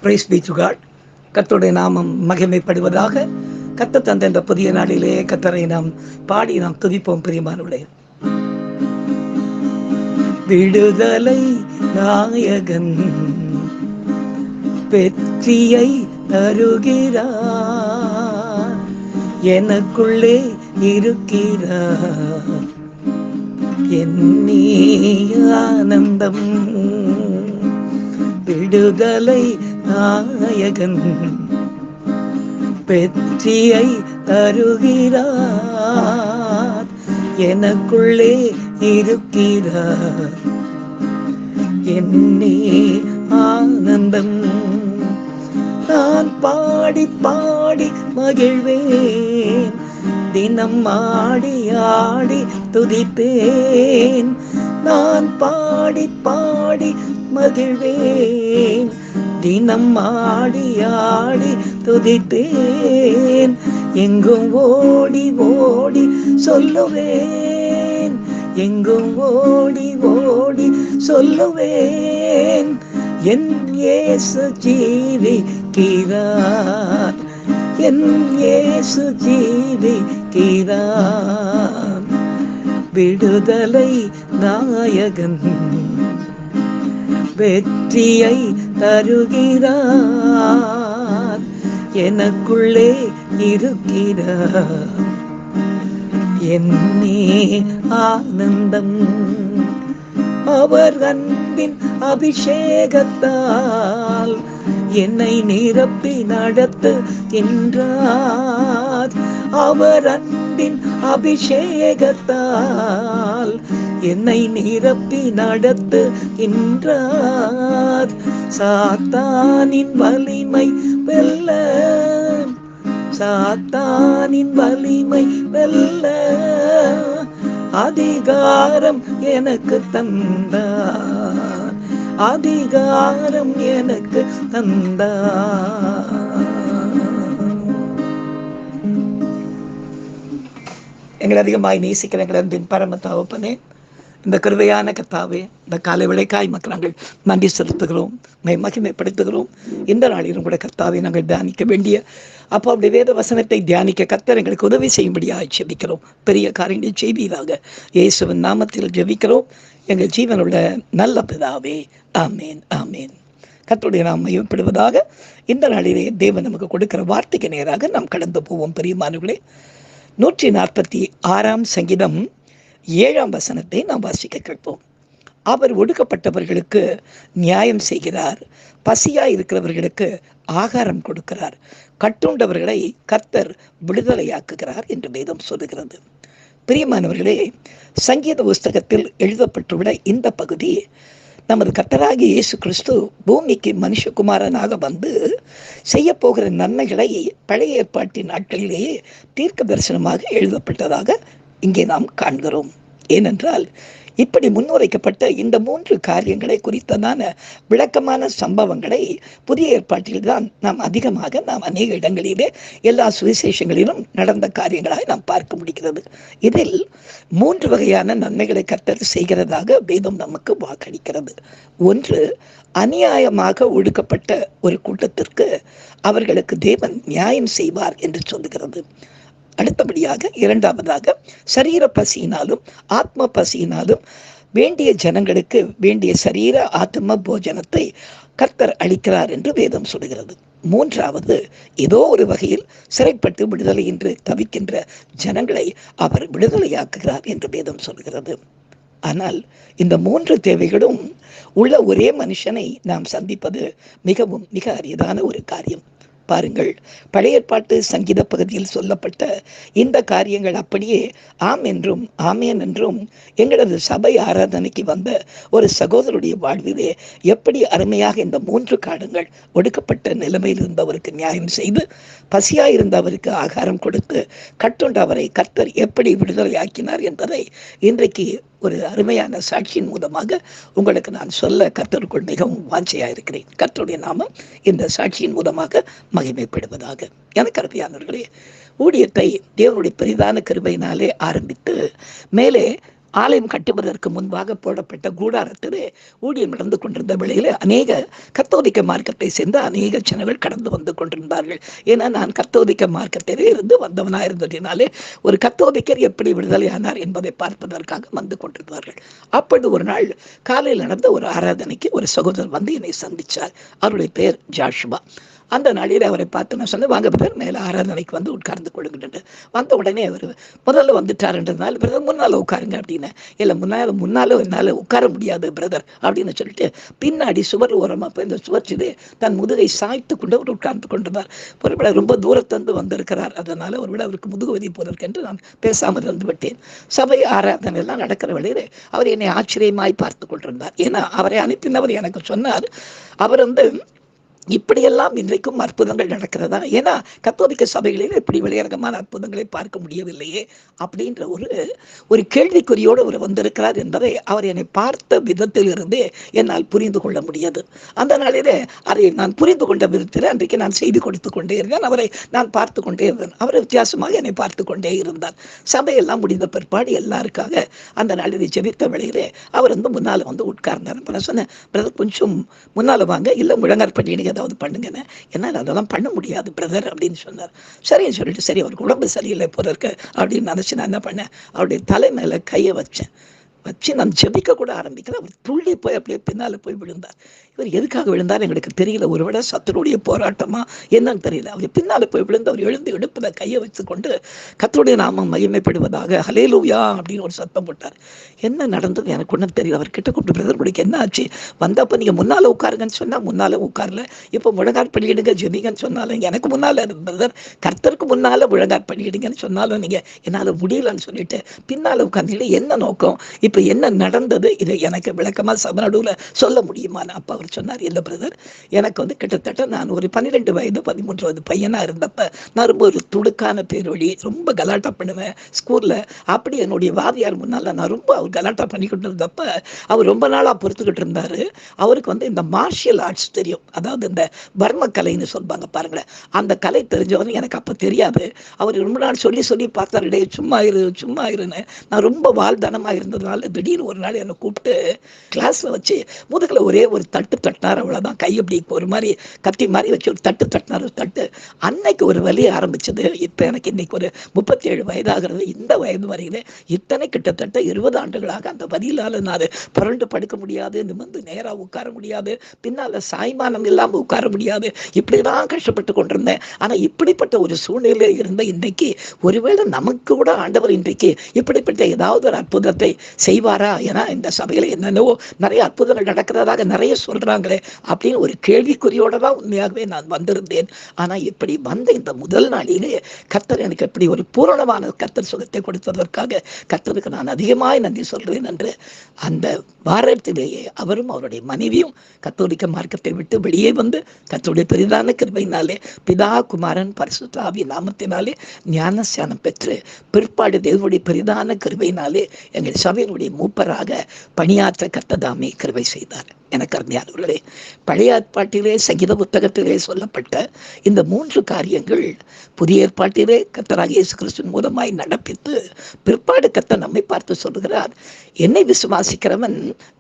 Price B to God. கர்த்தருடைய நாமம் மகிமைப்படுவதாக. கர்த்தர் தந்த இந்த புதிய நாளிலே கர்த்தரை நாம் பாடி நாம் துதிப்போம். பிரியமானவர்களே, விடுதலை நாயகன் வெற்றியை தருகிறார், எனக்குள்ளே இருக்கிறார், என்னே ஆனந்தம். விடுதலை நாயகன் வெற்றியை தருகிறார், எனக்குள்ளே இருக்கிறார், என்னே ஆனந்தம். நான் பாடி பாடி மகிழ்வேன், தினம் ஆடி ஆடி துதிப்பேன். நான் பாடி பாடி மகிழ்வேன், தினம் ஆடி ஆடி துதிப்பேன். எங்கும் ஓடி ஓடி சொல்லுவேன், எங்கும் ஓடி ஓடி சொல்லுவேன், என் இயேசு ஜீவிக்கிறார், என் இயேசு ஜீவிக்கிறார். விடுதலை நாயகன் வெற்றியை தருகிறார், எனக்குள்ளே இருக்கிறார், என்னே ஆனந்தம். அவர் அன்பின் அபிஷேகத்தால் என்னை நிரப்பி நடத்துகின்றார். அவர் அன்பின் அபிஷேகத்தால் என்னை நிரப்பி நடத்துகின்றார். சாத்தானின் வலிமை வெல்ல, சாத்தானின் வலிமை வெல்ல அதிகாரம் எனக்கு தந்தார், அதிகாரம் எனக்கு தந்தார். எங்களை அதிகமாய் நேசிக்கிற எங்கள் அன்பின் பரம தகப்பனே, இந்த கிருபையான கர்த்தாவே, இந்த காலை விளைக்காய் மக்கள் நாங்கள் நன்றி செலுத்துகிறோம், மகிமைப்படுத்துகிறோம். இந்த நாளிலும் கூட கர்த்தாவை நாங்கள் தியானிக்க வேண்டிய அப்போ வேத வசனத்தை தியானிக்க கர்த்தர் எங்களுக்கு உதவி செய்யும்படியாக ஜெபிக்கிறோம். பெரிய காரியங்களை செய்வீராக இயேசுவின் நாமத்தில் ஜெபிக்கிறோம் எங்கள் ஜீவனுள்ள நல்ல பிதாவே, ஆமேன் ஆமேன். கர்த்தருடைய நாம் மகிமைப்படுவதாக. இந்த நாளிலே தேவன் நமக்கு கொடுக்கிற வார்த்தைக்கு நேராக நாம் கடந்து போவோம். பிரியமானவர்களே, 146 சங்கீதம் 7 வசனத்தை நாம் வாசிக்க கேட்போம். அவர் ஒடுக்கப்பட்டவர்களுக்கு நியாயம் செய்கிறார், பசியாய் இருக்கிறவர்களுக்கு ஆகாரம் கொடுக்கிறார், கட்டுண்டவர்களை கர்த்தர் விடுதலையாக்குகிறார் என்று வேதம் சொல்லுகிறது. பிரியமானவர்களே, சங்கீத புஸ்தகத்தில் எழுதப்பட்டுள்ள இந்த பகுதி நமது கர்த்தராகிய இயேசு கிறிஸ்து பூமிக்கு மனுஷகுமாரனாக வந்து செய்ய போகிற நன்மைகளை பழைய ஏற்பாட்டின் நாட்களிலேயே தீர்க்க தரிசனமாக எழுதப்பட்டதாக இங்கே நாம் காண்கிறோம். ஏனென்றால் இப்படி முன்னுரைக்கப்பட்ட இந்த 3 காரியங்களை குறித்ததான விளக்கமான சம்பவங்களை புதிய ஏற்பாட்டில் தான் நாம் அதிகமாக அநேக இடங்களிலே எல்லா சுவிசேஷங்களிலும் நடந்த காரியங்களாக நாம் பார்க்க முடிகிறது. இதில் 3 வகையான நன்மைகளை கர்த்தர் செய்கிறதாக வேதம் நமக்கு வாக்களிக்கிறது. ஒன்று, அநியாயமாக ஒடுக்கப்பட்ட ஒரு கூட்டத்திற்கு அவர்களுக்கு தேவன் நியாயம் செய்வார் என்று சொல்லுகிறது. அடுத்தபடியாக 2வதாக, சரீர பசியினாலும் ஆத்ம பசியினாலும் வேண்டிய ஜனங்களுக்கு வேண்டிய சரீர ஆத்ம போஜனத்தை கர்த்தர் அளிக்கிறார் என்று வேதம் சொல்கிறது. 3வது, ஏதோ ஒரு வகையில் சிறைப்பட்டு விடுதலை என்று தவிக்கின்ற ஜனங்களை அவர் விடுதலையாக்குகிறார் என்று வேதம் சொல்கிறது. ஆனால் இந்த 3 தேவைகளும் உள்ள ஒரே மனுஷனை நாம் சந்திப்பது மிக அரியதான ஒரு காரியம். பாருங்கள், பழைய ஏற்பாட்டு சங்கீத பகுதியில் சொல்லப்பட்ட இந்த காரியங்கள் அப்படியே ஆம் என்றும் ஆமேன் என்றும் எங்களது சபை ஆராதனைக்கு வந்த ஒரு சகோதரருடைய வாழ்விலே எப்படி அருமையாக இந்த 3 காலங்கள் ஒடுக்கப்பட்ட நிலைமையில் இருந்தவருக்கு நியாயம் செய்து, பசியாயிருந்த அவருக்கு ஆகாரம் கொடுத்து, கட்டுண்ட அவரை கர்த்தர் எப்படி விடுதலையாக்கினார் என்பதை இன்றைக்கு ஒரு அருமையான சாட்சியின் மூலமாக உங்களுக்கு நான் சொல்ல கர்த்தருக்குள் மிகவும் வாஞ்சையாயிருக்கிறேன். கர்த்தருடைய நாமம் இந்த சாட்சியின் மூலமாக மகிமைப்படுவதாக. எனக்கு அருமையானவர்களே, ஊழியத்தை தேவனுடைய பெரிதான கிருபையினாலே ஆரம்பித்து மேலே ஆலயம் கட்டுவதற்கு முன்பாக போடப்பட்ட கூடாரத்திலே ஊழியம் நடந்து கொண்டிருந்த வேளையில் அநேக கத்தோலிக்க மார்க்கத்தை சேர்ந்த அநேக ஜனங்கள் கடந்து வந்து கொண்டிருந்தார்கள். ஏன்னா நான் கத்தோலிக்க மார்க்கத்திலே இருந்து வந்தவனாக இருந்ததினாலே ஒரு கத்தோலிக்கர் எப்படி விடுதலையானார் என்பதை பார்ப்பதற்காக வந்து கொண்டிருந்தார்கள். அப்பொழுது ஒரு நாள் காலையில் நடந்த ஒரு ஆராதனைக்கு ஒரு சகோதரர் வந்து என்னை சந்திச்சார். அவருடைய பெயர் ஜாஷுவா. அந்த நாளில் அவரை பார்த்து நான் சொன்னேன், வாங்க பிரதர் மேலே ஆராதனைக்கு வந்து உட்கார்ந்து கொள்ளுங்க. வந்த உடனே அவர் முதல்ல வந்துட்டாருன்றதுனால, பிரதர் முன்னால் உட்காருங்க அப்படின்னு. இல்லை முன்னால என்னால் உட்கார முடியாது பிரதர் அப்படின்னு சொல்லிட்டு பின்னாடி சுவர் ஓரமாக போய் இந்த சுவர்ச்சிலே தன் முதுகை சாய்த்து கொண்டு அவர் உட்கார்ந்து கொண்டிருந்தார். ஒருவேளை ரொம்ப தூரத்திலிருந்து வந்திருக்கிறார், அதனால ஒருவேளை அவருக்கு முதுகு வலி போவதற்கென்று நான் பேசாமல் இருந்து விட்டேன். சபை ஆராதனை எல்லாம் நடக்கிற வேளையில் அவர் என்னை ஆச்சரியமாய் பார்த்து கொண்டிருந்தார். ஏன்னா அவரை அனுப்பினவர் எனக்கு சொன்னார், அவர் இப்படியெல்லாம் இன்றைக்கும் அற்புதங்கள் நடக்கிறதா? ஏன்னா கத்தோலிக்க சபைகளில் இப்படி வெளியரங்கமான அற்புதங்களை பார்க்க முடியவில்லையே அப்படின்ற ஒரு கேள்விக்குறியோடு அவர் வந்திருக்கிறார் என்பதை அவர் என்னை பார்த்த விதத்தில் இருந்தே என்னால் புரிந்து கொள்ள முடியாது. அந்த நாளிலே அதை நான் புரிந்து கொண்ட விதத்தில் அன்றைக்கு நான் செய்தி கொடுத்து கொண்டே இருந்தேன். அவரை நான் பார்த்து கொண்டே இருந்தேன். அவர் வித்தியாசமாக என்னை பார்த்து கொண்டே இருந்தார். சபையெல்லாம் முடிந்த பிற்பாடு எல்லாருக்காக அந்த நாளிலே ஜெபித்த வேளையிலே அவர் முன்னால் உட்கார்ந்தார். நான் சொன்னேன், பிரதர் கொஞ்சம் முன்னால் வாங்க, இல்லை முழங்கார் பண்ணிடுங்க, ஏதாவது பண்ணுங்கன்னு. என்னால் அதெல்லாம் பண்ண முடியாது பிரதர் அப்படின்னு சொன்னார். சரின்னு சொல்லிட்டு, சரி அவருக்கு உடம்பு சரியில்லை போதற்கு அப்படின்னு நினச்சி நான் என்ன பண்ணேன், அவருடைய தலை மேலே கையை வச்சு நான் ஜெபிக்க கூட ஆரம்பிக்கிறேன். அவர் துள்ளி போய் அப்படியே பின்னால் போய் விழுந்தார். இவர் எதுக்காக விழுந்தார் எங்களுக்கு தெரியல. ஒருவேளை சத்துருடைய போராட்டமா என்னன்னு தெரியல. அவர் பின்னால் போய் விழுந்து அவர் எழுந்து எடுப்பதை கையை வச்சு கொண்டு கர்த்தருடைய நாமம் மகிமைப்படுவதாக ஹல்லேலூயா அப்படின்னு ஒரு சத்தம் போட்டார். என்ன நடந்தது எனக்கு ஒன்றும் தெரியல. அவர் கிட்ட கூப்பிட்டு, பிரதர் உங்களுக்கு என்ன ஆச்சு? வந்தப்போ நீங்கள் முன்னால் உட்காருங்கன்னு சொன்னால் முன்னால் உட்காரல, இப்போ முழங்கார் பண்ணிடுங்க ஜெபிங்கன்னு சொன்னாலும் எனக்கு முன்னால் பிரதர் கர்த்தருக்கு முன்னால் முழங்கார் பண்ணிடுங்கன்னு சொன்னாலும் நீங்கள் என்னால் முடியலன்னு சொல்லிட்டு பின்னால் உட்கார்ந்து என்ன நோக்கம், இப்போ என்ன நடந்தது, இதை எனக்கு விளக்கமாக சபை நடுவில் சொல்ல முடியுமான்னு. அப்போ அவர் சொன்னார், இல்லை பிரதர், எனக்கு கிட்டத்தட்ட நான் ஒரு 12 வயது 13 வயது பையனாக இருந்தப்ப நான் ரொம்ப ஒரு துடுக்கான பேரொழி, ரொம்ப கலாட்டா பண்ணுவேன் ஸ்கூலில். அப்படி என்னுடைய வாதியார் முன்னால் நான் ரொம்ப அவர் கலாட்டா பண்ணிக்கிட்டு இருந்தப்ப அவர் ரொம்ப நாளாக பொறுத்துக்கிட்டு இருந்தார். அவருக்கு இந்த மார்ஷியல் ஆர்ட்ஸ் தெரியும், அதாவது இந்த பர்ம கலைன்னு சொல்லுவாங்க பாருங்களேன், அந்த கலை தெரிஞ்சவன்னு எனக்கு அப்போ தெரியாது. அவர் ரொம்ப நாள் சொல்லி சொல்லி பார்த்தாரு, டே சும்மா இருன்னு. நான் ரொம்ப வாழ்தனமாக இருந்ததுனால திடீர்னு ஒரு நாள் என்னை கூப்பிட்டு கிளாஸில் வச்சு முதுகில் ஒரே ஒரு தட்டு தட்டினார். அவ்வளோதான், கை அப்படி ஒரு மாதிரி கத்தி மாதிரி வச்சு ஒரு தட்டு தட்டினார். தட்டு அன்னைக்கு ஒரு வலி ஆரம்பிச்சது. இப்போ எனக்கு இன்னைக்கு ஒரு 37 வயதாகிறது. இந்த வயது வரையிலே இத்தனை கிட்டத்தட்ட 20 ஆண்டுகளாக அந்த வலியிலால் நான் புரண்டு படுக்க முடியாது, நிமிர்ந்து நேராக உட்கார முடியாது, பின்னால் சாய்மானம் இல்லாமல் உட்கார முடியாது, இப்படிதான் கஷ்டப்பட்டு கொண்டிருந்தேன். ஆனால் இப்படிப்பட்ட ஒரு சூழ்நிலை இருந்த இன்றைக்கு ஒருவேளை நமக்கு கூட ஆண்டவர் இன்றைக்கு இப்படிப்பட்ட ஏதாவது ஒரு அற்புதத்தை செய்வாரா? ஏன்னா இந்த சபையில் என்னென்னவோ நிறைய அற்புதங்கள் நடக்கிறதாக நிறைய சொல்றாங்களே அப்படின்னு ஒரு கேள்விக்குறியோட தான் உண்மையாகவே நான் வந்திருந்தேன். ஆனா இப்படி வந்த இந்த முதல் நாளிலே கர்த்தர் எனக்கு எப்படி ஒரு பூரணமான கர்த்தர் சுகத்தை கொடுத்ததற்காக கர்த்தருக்கு நான் அதிகமாய் நன்றி சொல்றேன் என்று அந்த வாரத்திலேயே அவரும் அவருடைய மனைவியும் கத்தோலிக்க மார்க்கத்தை விட்டு வெளியே வந்து கர்த்தருடைய பெரிதான கிருபையினாலே பிதா குமாரன் பரிசுத்த ஆவி நாமத்தினாலே ஞானஸ்நானம் பெற்று பிற்பாடு தேவனுடைய பெரிதான கிருபையினாலே எங்கள் சபையினுடைய மூப்பராக பணியாற்ற கர்த்ததாமே கிருபை செய்தார். எனக்கு அருமையானவர்களே, பழைய ஏற்பாட்டிலே சங்கீத புத்தகத்திலே சொல்லப்பட்ட இந்த 3 காரியங்கள் புதிய ஏற்பாட்டிலே கர்த்தராகிய இயேசு கிறிஸ்துவின் மூலமாய் நடப்பித்து பிற்பாடு கர்த்தர் நம்மை பார்த்து சொல்கிறார், என்னை விசுவாசிக்கிறவன்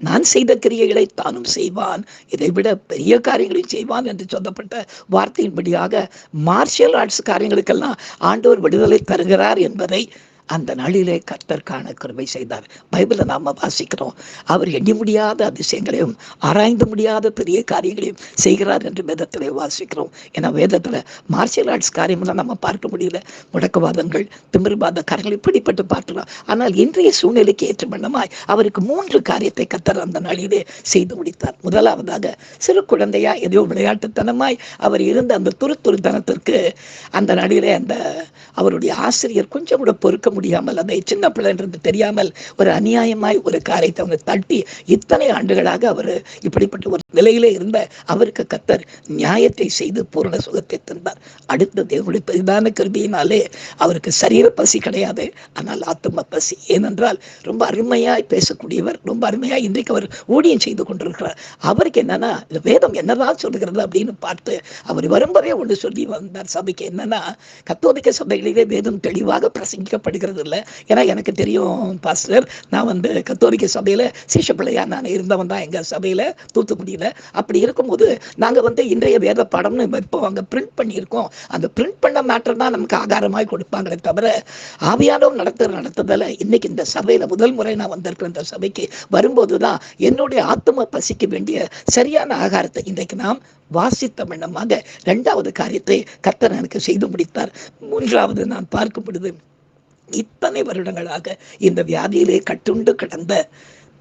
நான் செய்த கிரியைகளை தானும் செய்வான், இதைவிட பெரிய காரியங்களையும் செய்வான் என்று சொல்லப்பட்ட வார்த்தையின்படியாக மார்ஷியல் ஆர்ட்ஸ் காரியங்களுக்கெல்லாம் ஆண்டவர் விடுதலை தருகிறார் என்பதை அந்த நாளிலே கர்த்தர் காண கிருபை செய்தார். பைபிளை நாம வாசிக்கிறோம், அவர் எண்ணி முடியாத அதிசயங்களையும் ஆராய்ந்து முடியாத பெரிய காரியங்களையும் செய்கிறார் என்று வேதத்திலே வாசிக்கிறோம். ஏன்னா வேதத்துல மார்ஷியல் ஆர்ட்ஸ் காரியமெல்லாம் நம்ம பார்க்க முடியல, முடக்கவாதங்கள் திமிர்வாத காரியங்கள் இப்படிப்பட்டு பார்க்கலாம். ஆனால் இன்றைய சூழ்நிலைக்கு ஏற்ற வண்ணமாய் அவருக்கு 3 காரியத்தை கர்த்தர் அந்த நாளிலே செய்து முடித்தார். முதலாவதாக சிறு குழந்தையா எதையோ விளையாட்டுத்தனமாய் அவர் இருந்த அந்த துருத்தனத்திற்கு அந்த நாளிலே அந்த அவருடைய ஆசிரியர் கொஞ்சம் கூட பொறுக்க முடியாமல், அந்த சின்ன பிள்ளைன்றது தெரியாமல் ஒரு அநியாயமாய் ஒரு காரியத்தை அவங்க தட்டி இத்தனை ஆண்டுகளாக அவர் இப்படிப்பட்ட ஒரு நிலையிலே இருந்த அவருக்கு கர்த்தர் நியாயத்தை செய்து பூரண சுகத்தை தந்தார். அடுத்த தேவனுடைய பெரிதான கிருபையினாலே அவருக்கு சரீர பசி கிடையாது, ஆனால் ஆத்தும பசி. ஏனென்றால் ரொம்ப அருமையாய் பேசக்கூடியவர், ரொம்ப அருமையாய் இன்றைக்கு அவர் ஊழியம் செய்து கொண்டிருக்கிறார். அவருக்கு என்னன்னா வேதம் என்னதான் சொல்லுகிறது அப்படின்னு பார்த்து அவர் வரும்போதே ஒன்று சொல்லி வந்தார் சபைக்கு. என்னன்னா கத்தோலிக்க சபைகளிலே வேதம் தெளிவாக பிரசங்கிக்கப்படுகிறது, எடுத்துக்கிறது இல்லை. ஏன்னா எனக்கு தெரியும் பாஸ்டர், நான் வந்து கத்தோலிக்க சபையில் சீஷப்பிள்ளையா நான் இருந்தவன் தான் எங்கள் சபையில் தூத்துக்குடியில். அப்படி இருக்கும்போது நாங்கள் வந்து இன்றைய வேத பாடம்னு இப்போ அங்கே பிரிண்ட் பண்ணியிருக்கோம். அந்த பிரிண்ட் பண்ண மேட்டர் தான் நமக்கு ஆகாரமாய் கொடுப்பாங்களே தவிர ஆவியானவர் நடத்துதல இன்னைக்கு இந்த சபையில் முதல் முறை நான் வந்திருக்கிற இந்த சபைக்கு வரும்போது தான் என்னுடைய ஆத்ம பசிக்க வேண்டிய சரியான ஆகாரத்தை இன்றைக்கு நாம் வாசித்த வண்ணமாக 2வது காரியத்தை கர்த்தர் எனக்கு செய்து முடித்தார். 3வது நான் பார்க்கும் பொழுது, இத்தனை வருடங்களாக இந்த வியாதியிலே கட்டுண்டு கிடந்த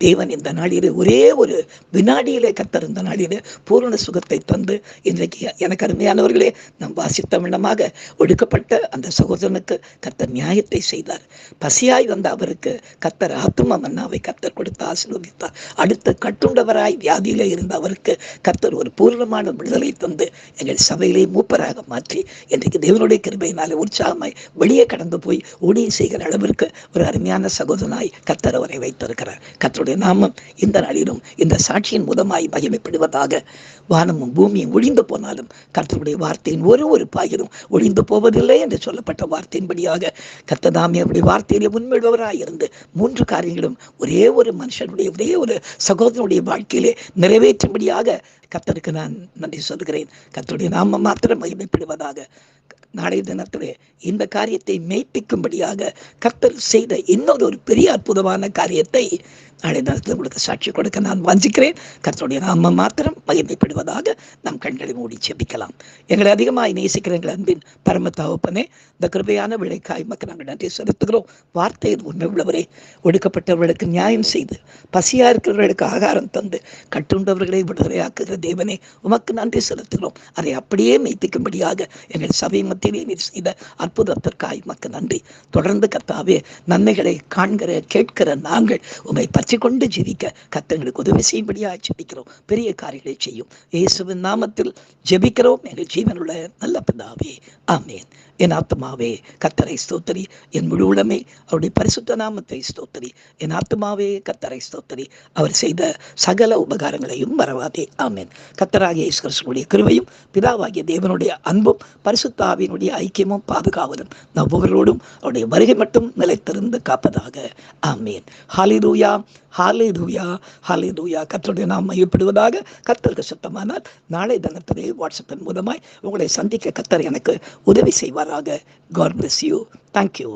தேவன் இந்த நாளிலே ஒரே ஒரு வினாடியிலே கர்த்தர் இந்த நாளிலே பூரண சுகத்தை தந்து இன்றைக்கு எனக்கு அருமையானவர்களே, நாம் வாசித்த வண்ணமாக ஒடுக்கப்பட்ட அந்த சகோதரனுக்கு கர்த்தர் நியாயத்தை செய்தார். பசியாய் வந்த அவருக்கு கர்த்தர் ஆத்தும மன்னாவை கர்த்தர் கொடுத்து ஆசீர்வதித்தார். அடுத்து கட்டுண்டவராய் வியாதியிலே இருந்த அவருக்கு கர்த்தர் ஒரு பூர்ணமான விடுதலை தந்து எங்கள் சபையிலே மூப்பராக மாற்றி இன்றைக்கு தேவனுடைய கிருபையினாலே உற்சாகமாய் வெளியே கடந்து போய் ஊழியம் செய்கிற அளவிற்கு ஒரு அருமையான சகோதரனாய் கர்த்தர் அவரை வைத்திருக்கிறார். கர்த்தருடைய நாமம் இந்த நாளிலும் இந்த சாட்சியின் மூலமாய் மகிமைப்படுவதாக. வானமும் பூமியும் ஒழிந்து போனாலும் கர்த்தருடைய வார்த்தையின் ஒரு பாயிரும் ஒழிந்து போவதில்லை என்று சொல்லப்பட்ட வார்த்தையின்படியாக கர்த்தர் தாமே அவருடைய வார்த்தையிலே உண்மையுள்ளவராய் இருந்து 3 காரியங்களும் ஒரே ஒரு மனுஷனுடைய ஒரே ஒரு சகோதரனுடைய வாழ்க்கையிலே நிறைவேற்றும்படியாக கர்த்தருக்கு நான் நன்றி சொல்கிறேன். கர்த்தருடைய நாமம் மாத்திரம் மகிமைப்படுவதாக. நாளைய தினத்திலே இந்த காரியத்தை மெய்ப்பிக்கும்படியாக கர்த்தர் செய்த இன்னொரு பெரிய அற்புதமான காரியத்தை நாளைய தினத்தில் உங்களுக்கு சாட்சி கொடுக்க நான் வாஞ்சிக்கிறேன். கர்த்தருடைய நாமம் மாத்திரம் மகிமைப்படுவதாக. நம் கண்களை மூடி செபிக்கலாம். எங்களை அதிகமாக நேசிக்கிற எங்கள் அன்பின் பரம தகப்பனே, இந்த கிருபையான விளைக்காய் மக்கள் நாங்கள் நன்றி செலுத்துகிறோம். வார்த்தையில் உண்மை உள்ளவரே, ஒடுக்கப்பட்டவர்களுக்கு நியாயம் செய்து பசியா இருக்கிறவர்களுக்கு ஆகாரம் தந்து கட்டுண்டவர்களை விடுதலையாக்குகிற தேவனே, உமக்கு நன்றி செலுத்துகிறோம். அதை அப்படியே மெய்ப்பிக்கும்படியாக எங்கள் சபை மத்தியிலே நீர் செய்த அற்புதத்திற்காய் மக்கள் நன்றி. தொடர்ந்து கர்த்தாவே, நன்மைகளை காண்கிற கேட்கிற நாங்கள் உமை பற்றி கொண்டு ஜெபிக்க கர்த்தங்களுக்கு உதவி செய்யும்படியாக ஜெபிக்கிறோம். பெரிய காரியங்களை செய்யும் இயேசுவின் நாமத்தில் ஜெபிக்கிறோம் எங்கள் ஜீவனுள்ள நல்ல பிதாவே, ஆமென். என் ஆத்துமாவே கர்த்தரை ஸ்தோத்திரி, என் முழு உளமே அவருடைய பரிசுத்த நாமத்தை ஸ்தோத்திரி. என் ஆத்துமாவே கர்த்தரை ஸ்தோத்திரி, அவர் செய்த சகல உபகாரங்களையும் மறவாதே, ஆமென். கர்த்தராகிய இயேசு கிறிஸ்துவின் கிருபையும் பிதாவாகிய தேவனுடைய அன்பும் பரிசுத்த ஆவியினுடைய ஐக்கியமும் பாதுகாவலும் நம் ஒவ்வொருவரோடும் அவருடைய வருகை மட்டும் நிலைத்திருந்து காப்பதாக, ஆமென். ஹல்லேலூயா, ஹல்லேலூயா, ஹல்லேலூயா. கர்த்தருடைய நாமம் மகிமைப்படுவதாக. கர்த்தருக்கு சுத்தமானால் நாளை தினத்திலே வாட்ஸ்அப்பின் மூலமாய் உங்களை சந்திக்க கர்த்தர் எனக்கு உதவி செய்வாராக. God bless you. Thank you.